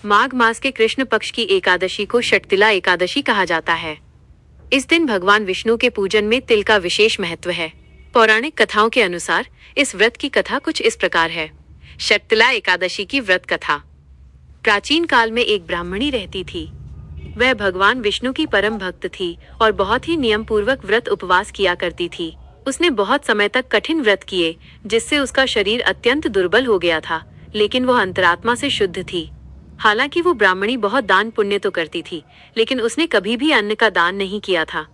माघ मास के कृष्ण पक्ष की एकादशी को षटतिला एकादशी कहा जाता है। इस दिन भगवान विष्णु के पूजन में तिल का विशेष महत्व है। पौराणिक कथाओं के अनुसार इस व्रत की कथा कुछ इस प्रकार है। षटतिला एकादशी की व्रत कथा। प्राचीन काल में एक ब्राह्मणी रहती थी। वह भगवान विष्णु की परम भक्त थी और बहुत ही नियम पूर्वक व्रत उपवास किया करती थी। उसने बहुत समय तक कठिन व्रत किए, जिससे उसका शरीर अत्यंत दुर्बल हो गया था, लेकिन वह अंतरात्मा से शुद्ध थी। हालांकि वो ब्राह्मणी बहुत दान पुण्य तो करती थी, लेकिन उसने कभी भी अन्न का दान नहीं किया था।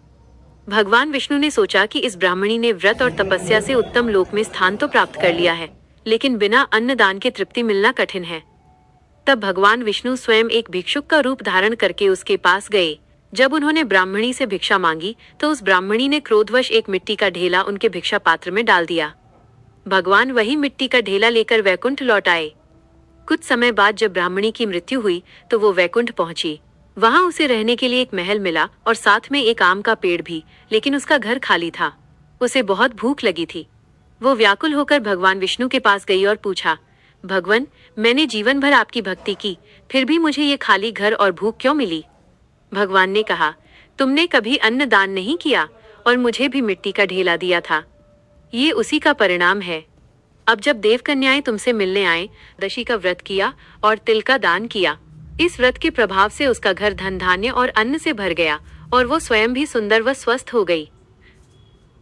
भगवान विष्णु ने सोचा कि इस ब्राह्मणी ने व्रत और तपस्या से उत्तम लोक में स्थान तो प्राप्त कर लिया है, लेकिन बिना अन्न दान के तृप्ति मिलना कठिन है। तब भगवान विष्णु स्वयं एक भिक्षुक का रूप धारण करके उसके पास गए। जब उन्होंने ब्राह्मणी से भिक्षा मांगी तो उस ब्राह्मणी ने क्रोधवश एक मिट्टी का ढेला उनके भिक्षा पात्र में डाल दिया। भगवान वही मिट्टी का ढेला लेकर वैकुंठ लौट आए। कुछ समय बाद जब ब्राह्मणी की मृत्यु हुई तो वो वैकुंठ पहुंची। वहां उसे रहने के लिए एक महल मिला और साथ में एक आम का पेड़ भी, लेकिन उसका घर खाली था। उसे बहुत भूख लगी थी। वो व्याकुल होकर भगवान विष्णु के पास गई और पूछा, भगवान, मैंने जीवन भर आपकी भक्ति की, फिर भी मुझे ये खाली घर और भूख क्यों मिली? भगवान ने कहा, तुमने कभी अन्न दान नहीं किया और मुझे भी मिट्टी का ढेला दिया था। ये उसी का परिणाम है। अब जब देव कन्याएं तुमसे मिलने आए, दशी का व्रत किया और तिल का दान किया। इस व्रत के प्रभाव से उसका घर धन धान्य और अन्न से भर गया और वो स्वयं भी सुंदर व स्वस्थ हो गई।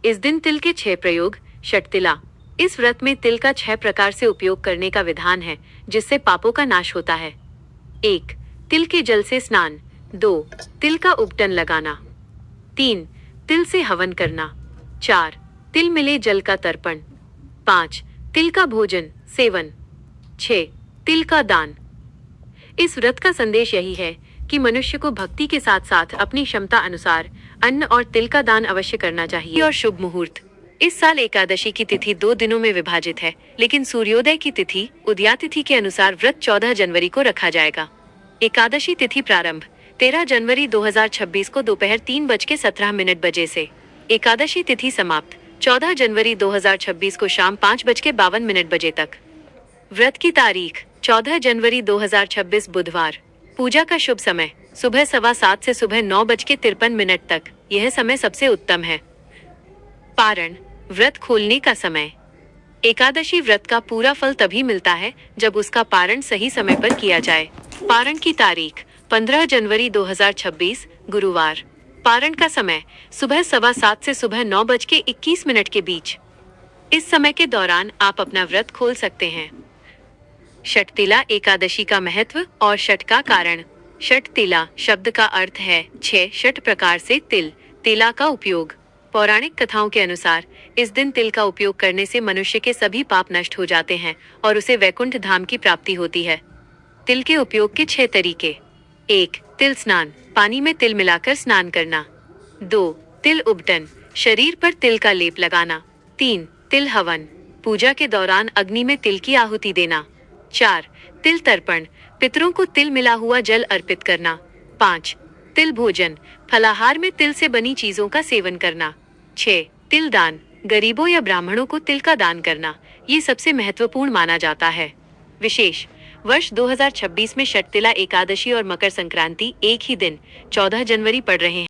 इस दिन तिल के 6 प्रयोग। षटतिला। इस व्रत में तिल का 6 प्रकार से उपयोग करने का विधान है, जिससे पापों का नाश होता है। 1. तिल के जल से स्नान। 2. तिल का उपटन लगाना। 3. तिल से हवन करना। 4. तिल मिले जल का तर्पण। 5. तिल का भोजन सेवन। 6. तिल का दान। इस व्रत का संदेश यही है कि मनुष्य को भक्ति के साथ साथ अपनी क्षमता अनुसार अन्न और तिल का दान अवश्य करना चाहिए। और शुभ मुहूर्त। इस साल एकादशी की तिथि 2 दिनों में विभाजित है, लेकिन सूर्योदय की तिथि उदया तिथि के अनुसार व्रत 14 जनवरी को रखा जाएगा। एकादशी तिथि प्रारंभ 13 जनवरी 2026 को दोपहर 3:17 से। एकादशी तिथि समाप्त 14 जनवरी 2026 को शाम 5:52 तक। व्रत की तारीख 14 जनवरी 2026 बुधवार। पूजा का शुभ समय सुबह 7:15 से सुबह 9:53 तक। यह समय सबसे उत्तम है। पारण व्रत खोलने का समय। एकादशी व्रत का पूरा फल तभी मिलता है जब उसका पारण सही समय पर किया जाए। पारण की तारीख 15 जनवरी 2026 गुरुवार। पारण का समय सुबह 7:15 से सुबह 9:21 के बीच। इस समय के दौरान आप अपना व्रत खोल सकते हैं। षटतिला एकादशी का महत्व और षट का कारण। षटतिला शब्द का अर्थ है 6 षट प्रकार से तिल, तिला का उपयोग। पौराणिक कथाओं के अनुसार इस दिन तिल का उपयोग करने से मनुष्य के सभी पाप नष्ट हो जाते हैं और उसे वैकुंठ धाम की प्राप्ति होती है। तिल के उपयोग के 6 तरीके। 1. तिल स्नान, पानी में तिल मिलाकर स्नान करना। 2. तिल उपटन, शरीर पर तिल का लेप लगाना। 3. तिल हवन, पूजा के दौरान अग्नि में तिल की आहुति देना। 4. तिल तर्पण, पितरों को तिल मिला हुआ जल अर्पित करना। 5. तिल भोजन, फलाहार में तिल से बनी चीजों का सेवन करना। 6. तिल दान, गरीबों या ब्राह्मणों को तिल का दान करना। ये सबसे महत्वपूर्ण माना जाता है। विशेष वर्ष 2026 में षटतिला एकादशी और मकर संक्रांति एक ही दिन 14 जनवरी पड़ रहे हैं।